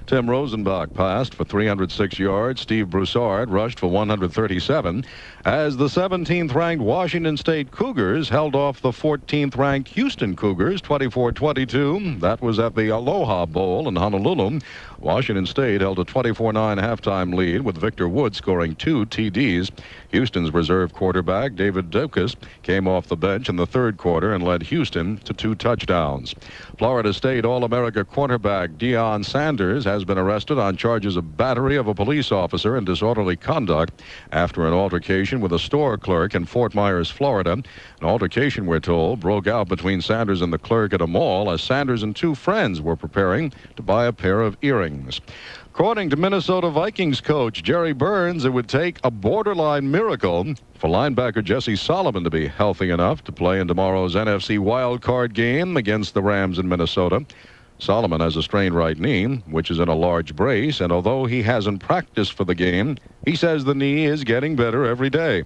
Tim Rosenbach passed for 306 yards. Steve Broussard rushed for 137 as the 17th-ranked Washington State Cougars held off the 14th-ranked Houston Cougars 24-22. That was at the Aloha Bowl in Honolulu. Washington State held a 24-9 halftime lead with Victor Wood scoring 2 TDs. Houston's reserve quarterback, David Dukas, came off the bench in the third quarter and led Houston to 2 touchdowns. Florida State All-America quarterback Deion Sanders has been arrested on charges of battery of a police officer and disorderly conduct after an altercation with a store clerk in Fort Myers, Florida. An altercation, we're told, broke out between Sanders and the clerk at a mall as Sanders and 2 friends were preparing to buy a pair of earrings. According to Minnesota Vikings coach Jerry Burns, it would take a borderline miracle for linebacker Jesse Solomon to be healthy enough to play in tomorrow's NFC wildcard game against the Rams in Minnesota. Solomon has a strained right knee, which is in a large brace, and although he hasn't practiced for the game, he says the knee is getting better every day.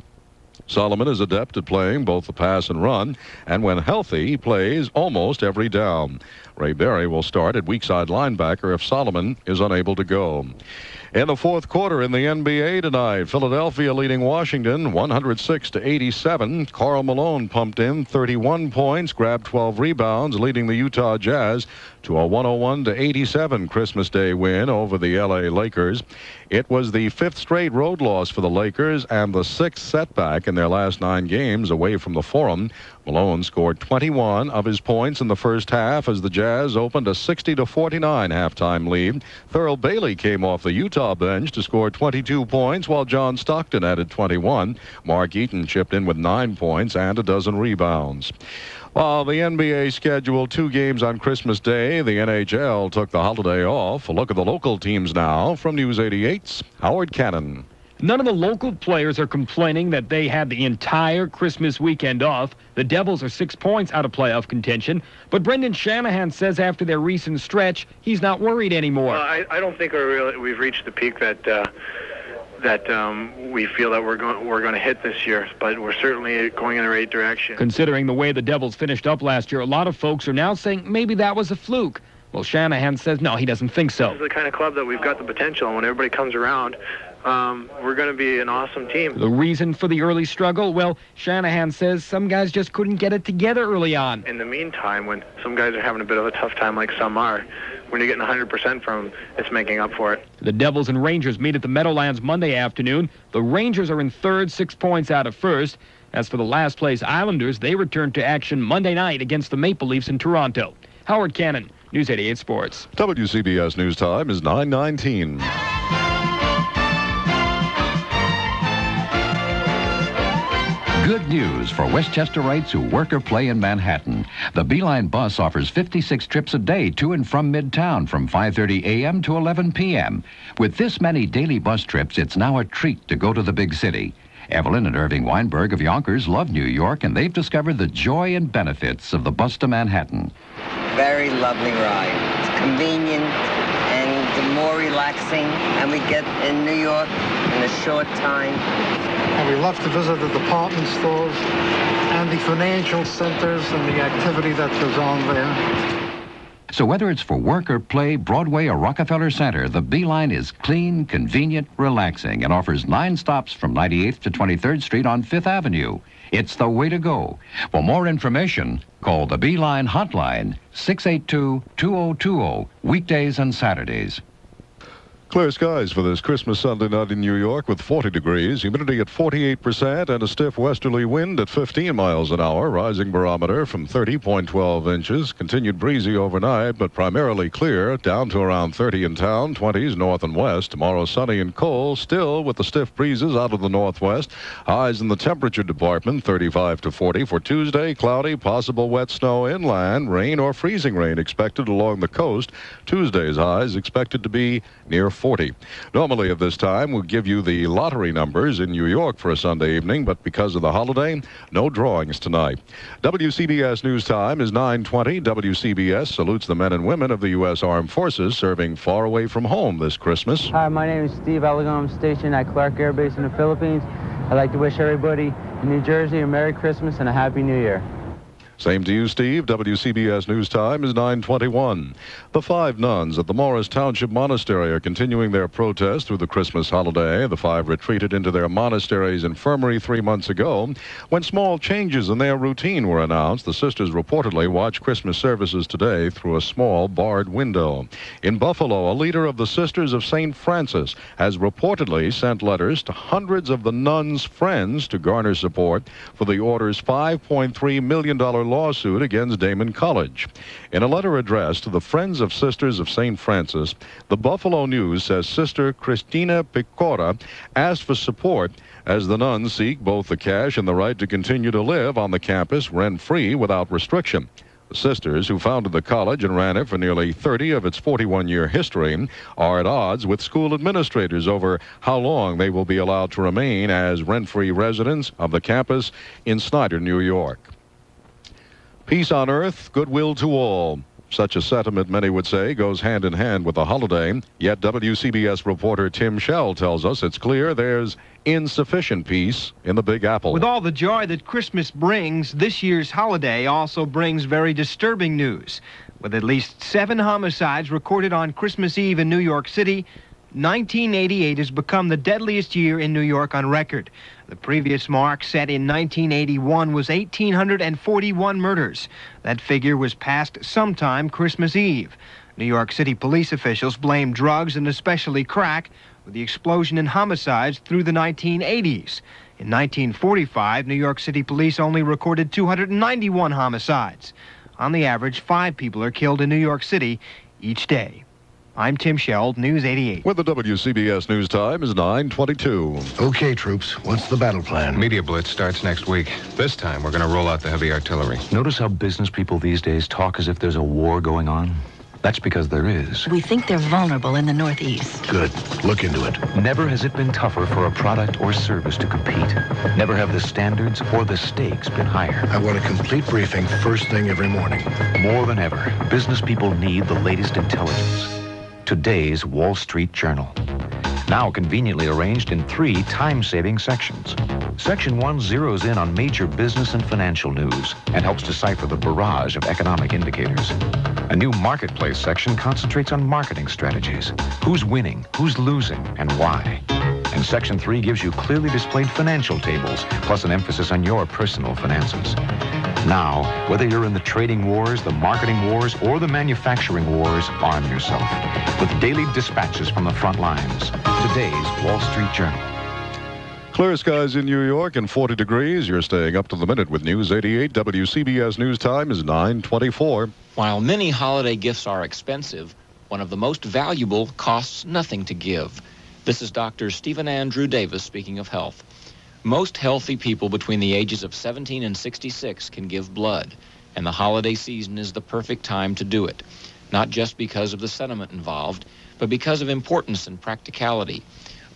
Solomon is adept at playing both the pass and run, and when healthy, he plays almost every down. Ray Berry will start at weak side linebacker if Solomon is unable to go. In the fourth quarter in the NBA tonight, Philadelphia leading Washington 106-87. Karl Malone pumped in 31 points, grabbed 12 rebounds, leading the Utah Jazz to a 101-87 Christmas Day win over the LA Lakers. It was the 5th straight road loss for the Lakers and the 6th setback in their last 9 games away from the Forum. Malone scored 21 of his points in the first half as the Jazz opened a 60-49 halftime lead. Thurl Bailey came off the Utah bench to score 22 points, while John Stockton added 21. Mark Eaton chipped in with 9 points and a dozen rebounds. While the NBA scheduled 2 games on Christmas Day, the NHL took the holiday off. A look at the local teams now from News 88's Howard Cannon. None of the local players are complaining that they had the entire Christmas weekend off. The Devils are 6 points out of playoff contention. But Brendan Shanahan says after their recent stretch, he's not worried anymore. I don't think we've reached the peak that we feel that we're going to hit this year, but we're certainly going in the right direction. Considering the way the Devils finished up last year, a lot of folks are now saying maybe that was a fluke. Well, Shanahan says no, he doesn't think so. This is the kind of club that we've got the potential, and when everybody comes around, we're going to be an awesome team. The reason for the early struggle? Well, Shanahan says some guys just couldn't get it together early on. In the meantime, when some guys are having a bit of a tough time like some are, when you're getting 100% from them, it's making up for it. The Devils and Rangers meet at the Meadowlands Monday afternoon. The Rangers are in third, 6 points out of first. As for the last place Islanders, they return to action Monday night against the Maple Leafs in Toronto. Howard Cannon, News 88 Sports. WCBS News Time is 9:19. Good news for Westchesterites who work or play in Manhattan. The Beeline bus offers 56 trips a day to and from Midtown from 5:30 a.m. to 11 p.m. With this many daily bus trips, it's now a treat to go to the big city. Evelyn and Irving Weinberg of Yonkers love New York, and they've discovered the joy and benefits of the bus to Manhattan. Very lovely ride. It's convenient and more relaxing, and we get in New York in a short time. And we love to visit the department stores and the financial centers and the activity that goes on there. So whether it's for work or play, Broadway or Rockefeller Center, the Beeline is clean, convenient, relaxing, and offers 9 stops from 98th to 23rd Street on 5th Avenue. It's the way to go. For more information, call the Beeline hotline, 682-2020, weekdays and Saturdays. Clear skies for this Christmas Sunday night in New York with 40 degrees, humidity at 48%, and a stiff westerly wind at 15 miles an hour. Rising barometer from 30.12 inches. Continued breezy overnight, but primarily clear, down to around 30 in town, 20s north and west. Tomorrow sunny and cold, still with the stiff breezes out of the northwest. Highs in the temperature department, 35 to 40. For Tuesday, cloudy, possible wet snow inland, rain or freezing rain expected along the coast. Tuesday's highs expected to be near 40. Normally at this time, we'll give you the lottery numbers in New York for a Sunday evening, but because of the holiday, no drawings tonight. WCBS News Time is 9:20. WCBS salutes the men and women of the U.S. Armed Forces serving far away from home this Christmas. Hi, my name is Steve Allegom. I'm stationed at Clark Air Base in the Philippines. I'd like to wish everybody in New Jersey a Merry Christmas and a Happy New Year. Same to you, Steve. WCBS News Time is 9:21. The 5 nuns at the Morris Township Monastery are continuing their protest through the Christmas holiday. The 5 retreated into their monastery's infirmary 3 months ago. When small changes in their routine were announced, the sisters reportedly watched Christmas services today through a small barred window. In Buffalo, a leader of the Sisters of St. Francis has reportedly sent letters to hundreds of the nuns' friends to garner support for the order's $5.3 million lawsuit against Damon College. In a letter addressed to the Friends of Sisters of St. Francis, the Buffalo News says Sister Cristina Picora asked for support as the nuns seek both the cash and the right to continue to live on the campus rent-free without restriction. The sisters, who founded the college and ran it for nearly 30 of its 41-year history, are at odds with school administrators over how long they will be allowed to remain as rent-free residents of the campus in Snyder, New York. Peace on earth, goodwill to all. Such a sentiment, many would say, goes hand in hand with the holiday. Yet WCBS reporter Tim Schell tells us it's clear there's insufficient peace in the Big Apple. With all the joy that Christmas brings, this year's holiday also brings very disturbing news. With at least 7 homicides recorded on Christmas Eve in New York City, 1988 has become the deadliest year in New York on record. The previous mark, set in 1981, was 1,841 murders. That figure was passed sometime Christmas Eve. New York City police officials blame drugs and especially crack with the explosion in homicides through the 1980s. In 1945, New York City police only recorded 291 homicides. On the average, 5 people are killed in New York City each day. I'm Tim Schell, News 88. With the WCBS News Time is 9:22. Okay, troops, what's the battle plan? Media blitz starts next week. This time, we're going to roll out the heavy artillery. Notice how business people these days talk as if there's a war going on? That's because there is. We think they're vulnerable in the Northeast. Good. Look into it. Never has it been tougher for a product or service to compete. Never have the standards or the stakes been higher. I want a complete briefing first thing every morning. More than ever, business people need the latest intelligence. Today's Wall Street Journal. Now conveniently arranged in 3 time-saving sections. Section 1 zeroes in on major business and financial news and helps decipher the barrage of economic indicators. A new marketplace section concentrates on marketing strategies. Who's winning, who's losing, and why. And Section 3 gives you clearly displayed financial tables, plus an emphasis on your personal finances. Now, whether you're in the trading wars, the marketing wars, or the manufacturing wars, arm yourself with daily dispatches from the front lines. Today's Wall Street Journal. Clear skies in New York and 40 degrees. You're staying up to the minute with News 88. WCBS News Time is 9:24. While many holiday gifts are expensive, one of the most valuable costs nothing to give. This is Dr. Stephen Andrew Davis speaking of health. Most healthy people between the ages of 17 and 66 can give blood, and the holiday season is the perfect time to do it, not just because of the sentiment involved, but because of importance and practicality.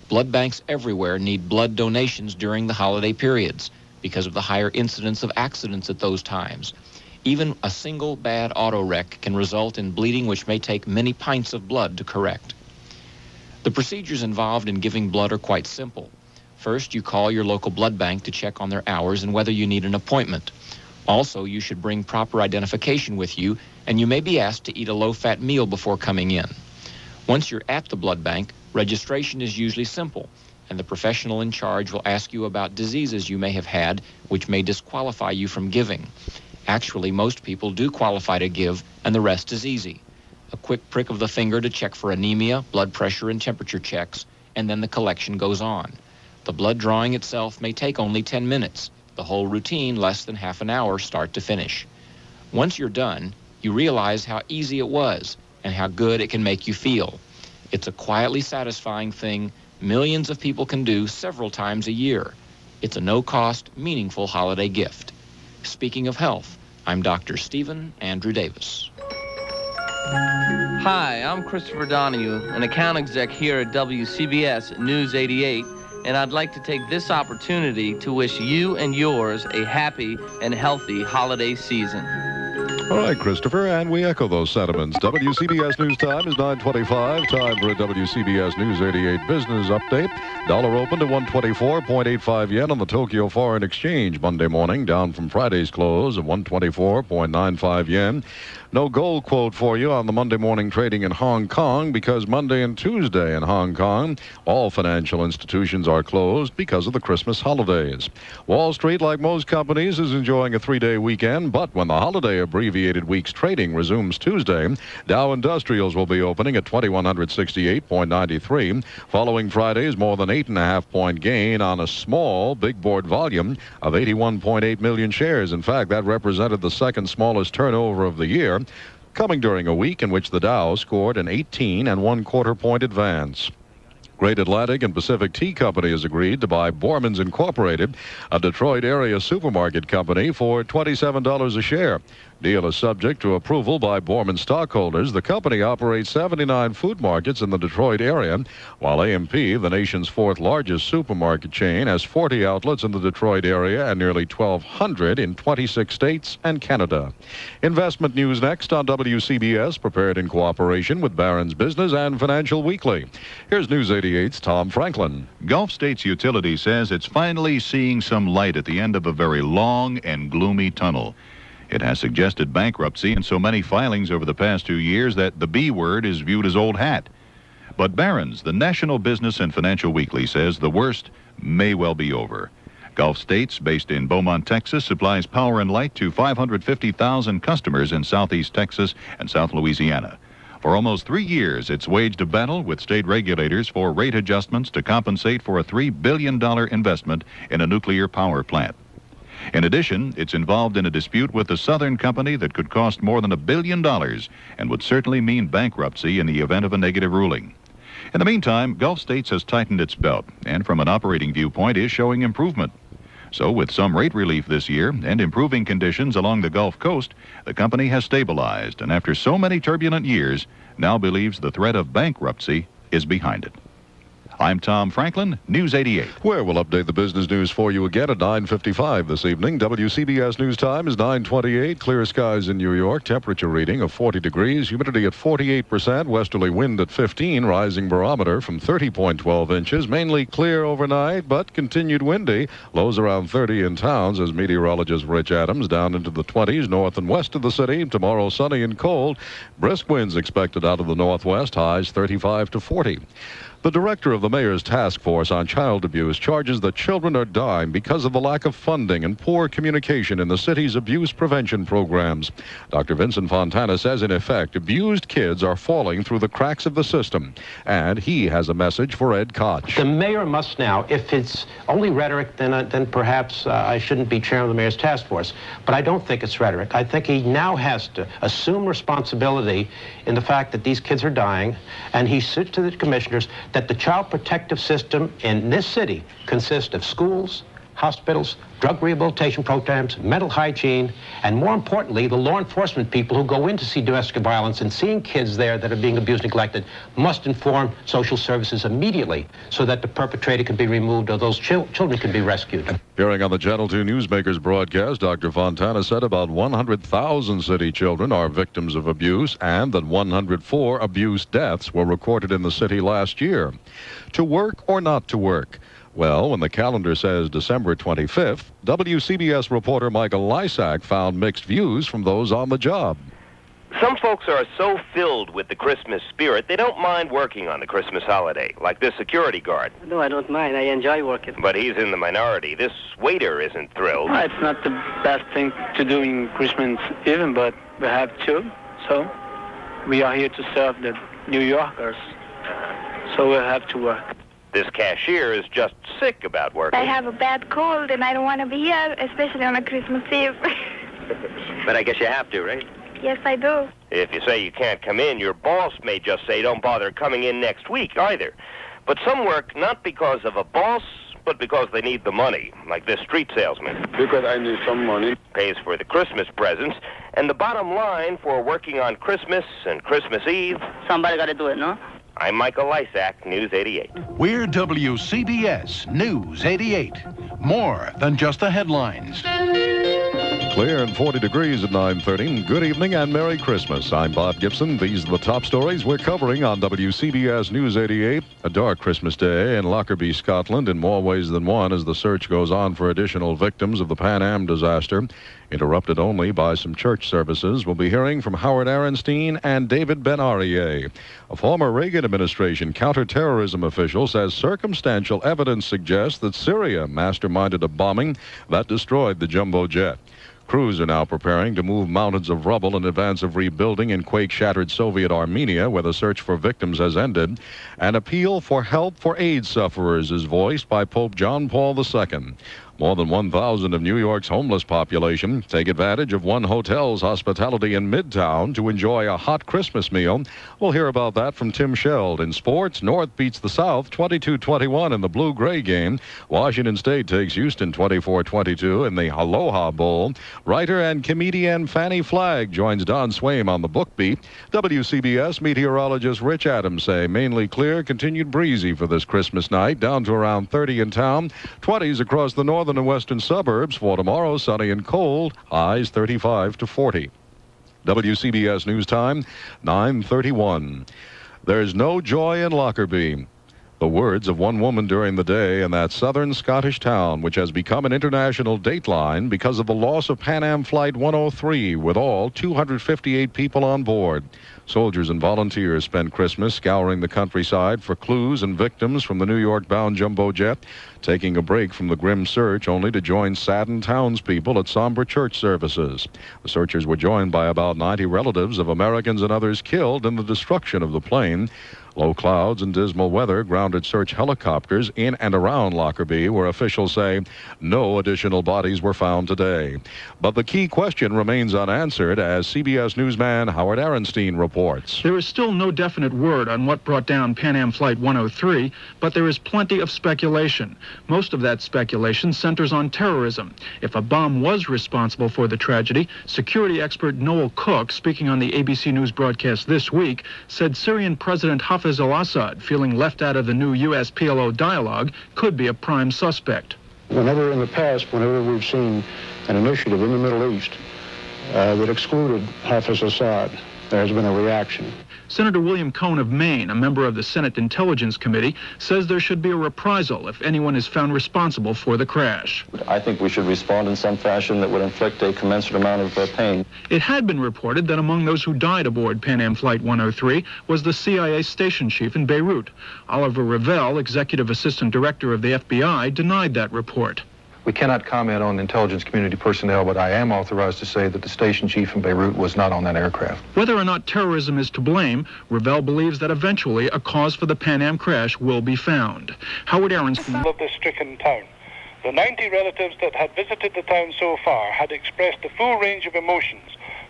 Blood banks everywhere need blood donations during the holiday periods because of the higher incidence of accidents at those times. Even a single bad auto wreck can result in bleeding which may take many pints of blood to correct. The procedures involved in giving blood are quite simple. First, you call your local blood bank to check on their hours and whether you need an appointment. Also, you should bring proper identification with you, and you may be asked to eat a low-fat meal before coming in. Once you're at the blood bank, registration is usually simple, and the professional in charge will ask you about diseases you may have had which may disqualify you from giving. Actually, most people do qualify to give, and the rest is easy. A quick prick of the finger to check for anemia, blood pressure, and temperature checks, and then the collection goes on. The blood drawing itself may take only 10 minutes. The whole routine less than half an hour start to finish. Once you're done, you realize how easy it was and how good it can make you feel. It's a quietly satisfying thing millions of people can do several times a year. It's a no-cost, meaningful holiday gift. Speaking of health, I'm Dr. Stephen Andrew Davis. Hi, I'm Christopher Donahue, an account exec here at WCBS News 88, and I'd like to take this opportunity to wish you and yours a happy and healthy holiday season. All right, Christopher, and we echo those sentiments. WCBS News Time is 9:25. Time for a WCBS News 88 business update. Dollar opened to 124.85 yen on the Tokyo Foreign Exchange Monday morning, down from Friday's close of 124.95 yen. No gold quote for you on the Monday morning trading in Hong Kong because Monday and Tuesday in Hong Kong, all financial institutions are closed because of the Christmas holidays. Wall Street, like most companies, is enjoying a three-day weekend, but when the holiday abbreviated week's trading resumes Tuesday, Dow Industrials will be opening at 2,168.93, following Friday's more than 8.5-point gain on a small big board volume of 81.8 million shares. In fact, that represented the second smallest turnover of the year, coming during a week in which the Dow scored an 18.25-point advance. Great Atlantic and Pacific Tea Company has agreed to buy Borman's Incorporated, a Detroit area supermarket company, for $27 a share. Deal is subject to approval by Borman stockholders. The company operates 79 food markets in the Detroit area, while A&P, the nation's fourth largest supermarket chain, has 40 outlets in the Detroit area and nearly 1,200 in 26 states and Canada. Investment news next on WCBS, prepared in cooperation with Barron's Business and Financial Weekly. Here's News 88's Tom Franklin. Gulf States Utility says it's finally seeing some light at the end of a very long and gloomy tunnel. It has suggested bankruptcy in so many filings over the past 2 years that the B word is viewed as old hat. But Barron's, the National Business and Financial Weekly, says the worst may well be over. Gulf States, based in Beaumont, Texas, supplies power and light to 550,000 customers in southeast Texas and South Louisiana. For almost 3 years, it's waged a battle with state regulators for rate adjustments to compensate for a $3 billion investment in a nuclear power plant. In addition, it's involved in a dispute with the Southern Company that could cost more than $1 billion and would certainly mean bankruptcy in the event of a negative ruling. In the meantime, Gulf States has tightened its belt and from an operating viewpoint is showing improvement. So with some rate relief this year and improving conditions along the Gulf Coast, the company has stabilized and after so many turbulent years, now believes the threat of bankruptcy is behind it. I'm Tom Franklin, News 88. Where we'll update the business news for you again at 9:55 this evening. WCBS News Time is 9:28. Clear skies in New York. Temperature reading of 40 degrees. Humidity at 48%. Westerly wind at 15. Rising barometer from 30.12 inches. Mainly clear overnight, but continued windy. Lows around 30 in towns as meteorologist Rich Adams down into the 20s north and west of the city. Tomorrow sunny and cold. Brisk winds expected out of the northwest. Highs 35 to 40. The director of the mayor's task force on child abuse charges that children are dying because of the lack of funding and poor communication in the city's abuse prevention programs. Dr. Vincent Fontana says, in effect, abused kids are falling through the cracks of the system. And he has a message for Ed Koch. The mayor must now, if it's only rhetoric, then perhaps I shouldn't be chairman of the mayor's task force. But I don't think it's rhetoric. I think he now has to assume responsibility in the fact that these kids are dying, and he said to the commissioners that the child protective system in this city consists of schools, hospitals, drug rehabilitation programs, mental hygiene, and more importantly, the law enforcement people who go in to see domestic violence and seeing kids there that are being abused, neglected, must inform social services immediately so that the perpetrator can be removed or those children can be rescued. Appearing on the Channel 2 Newsmakers broadcast, Dr. Fontana said about 100,000 city children are victims of abuse and that 104 abuse deaths were recorded in the city last year. To work or not to work? Well, when the calendar says December 25th, WCBS reporter Michael Lysak found mixed views from those on the job. Some folks are so filled with the Christmas spirit, they don't mind working on the Christmas holiday, like this security guard. No, I don't mind. I enjoy working. But he's in the minority. This waiter isn't thrilled. Well, it's not the best thing to do in Christmas Eve, but we have to. So we are here to serve the New Yorkers. So we'll have to work. This cashier is just sick about working. I have a bad cold and I don't want to be here, especially on a Christmas Eve. But I guess you have to, right? Yes, I do. If you say you can't come in, your boss may just say don't bother coming in next week either. But some work not because of a boss, but because they need the money, like this street salesman. Because I need some money. Pays for the Christmas presents, and the bottom line for working on Christmas and Christmas Eve. Somebody got to do it, no? I'm Michael Lysak, News 88. We're WCBS News 88. More than just the headlines. Clear and 40 degrees at 9:30. Good evening and Merry Christmas. I'm Bob Gibson. These are the top stories we're covering on WCBS News 88. A dark Christmas day in Lockerbie, Scotland, in more ways than one as the search goes on for additional victims of the Pan Am disaster. Interrupted only by some church services. We'll be hearing from Howard Arenstein and David Ben-Arie. A former Reagan administration counterterrorism official says circumstantial evidence suggests that Syria masterminded a bombing that destroyed the jumbo jet. Crews are now preparing to move mountains of rubble in advance of rebuilding in quake-shattered Soviet Armenia, where the search for victims has ended. An appeal for help for AIDS sufferers is voiced by Pope John Paul II. More than 1,000 of New York's homeless population take advantage of one hotel's hospitality in Midtown to enjoy a hot Christmas meal. We'll hear about that from Tim Sheld. In sports, North beats the South 22-21 in the Blue-Gray game. Washington State takes Houston 24-22 in the Aloha Bowl. Writer and comedian Fannie Flagg joins Don Swaim on the Book Beat. WCBS meteorologist Rich Adams say mainly clear, continued breezy for this Christmas night, down to around 30 in town, 20s across the northern and western suburbs. For tomorrow, sunny and cold, highs 35 to 40. WCBS News Time, 9:31. There's no joy in Lockerbie. The words of one woman during the day in that southern Scottish town, which has become an international dateline because of the loss of Pan Am Flight 103, with all 258 people on board. Soldiers and volunteers spent Christmas scouring the countryside for clues and victims from the New York-bound jumbo jet, taking a break from the grim search only to join saddened townspeople at somber church services. The searchers were joined by about 90 relatives of Americans and others killed in the destruction of the plane. Low clouds and dismal weather grounded search helicopters in and around Lockerbie, where officials say no additional bodies were found today. But the key question remains unanswered, as CBS newsman Howard Arenstein reports. There is still no definite word on what brought down Pan Am Flight 103, but there is plenty of speculation. Most of that speculation centers on terrorism. If a bomb was responsible for the tragedy, security expert Noel Cook, speaking on the ABC News broadcast this week, said Syrian President Hafez al-Assad, feeling left out of the new U.S. PLO dialogue, could be a prime suspect. Whenever in the past, whenever we've seen an initiative in the Middle East that excluded Hafez Assad, there has been a reaction. Senator William Cohn of Maine, a member of the Senate Intelligence Committee, says there should be a reprisal if anyone is found responsible for the crash. I think we should respond in some fashion that would inflict a commensurate amount of pain. It had been reported that among those who died aboard Pan Am Flight 103 was the CIA station chief in Beirut. Oliver Revelle, executive assistant director of the FBI, denied that report. We cannot comment on intelligence community personnel, but I am authorized to say that the station chief in Beirut was not on that aircraft. Whether or not terrorism is to blame, Revelle believes that eventually a cause for the Pan Am crash will be found. Howard Arenstein. Of the stricken town. The 90 relatives that had visited the town so far had expressed the full range of emotions,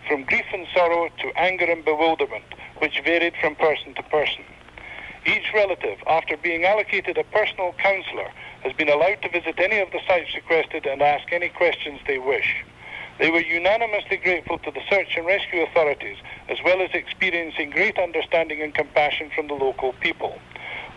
from grief and sorrow to anger and bewilderment, which varied from person to person. Each relative, after being allocated a personal counsellor, has been allowed to visit any of the sites requested and ask any questions they wish. They were unanimously grateful to the search and rescue authorities, as well as experiencing great understanding and compassion from the local people.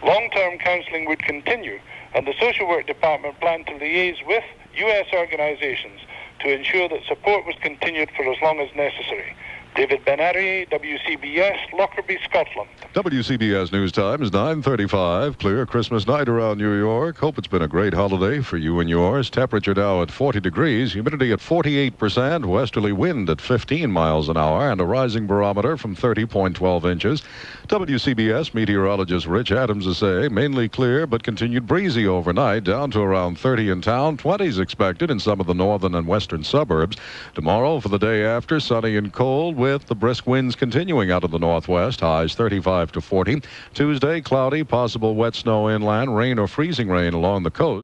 Long-term counselling would continue, and the social work department planned to liaise with U.S. organisations to ensure that support was continued for as long as necessary. David Ben-Arie, WCBS, Lockerbie, Scotland. WCBS News Time is 9:35. Clear Christmas night around New York. Hope it's been a great holiday for you and yours. Temperature now at 40 degrees. Humidity at 48%. Westerly wind at 15 miles an hour. And a rising barometer from 30.12 inches. WCBS meteorologist Rich Adams is saying mainly clear but continued breezy overnight, down to around 30 in town. 20s expected in some of the northern and western suburbs. Tomorrow, for the day after, sunny and cold, with the brisk winds continuing out of the northwest, highs 35 to 40. Tuesday, cloudy, possible wet snow inland, rain or freezing rain along the coast.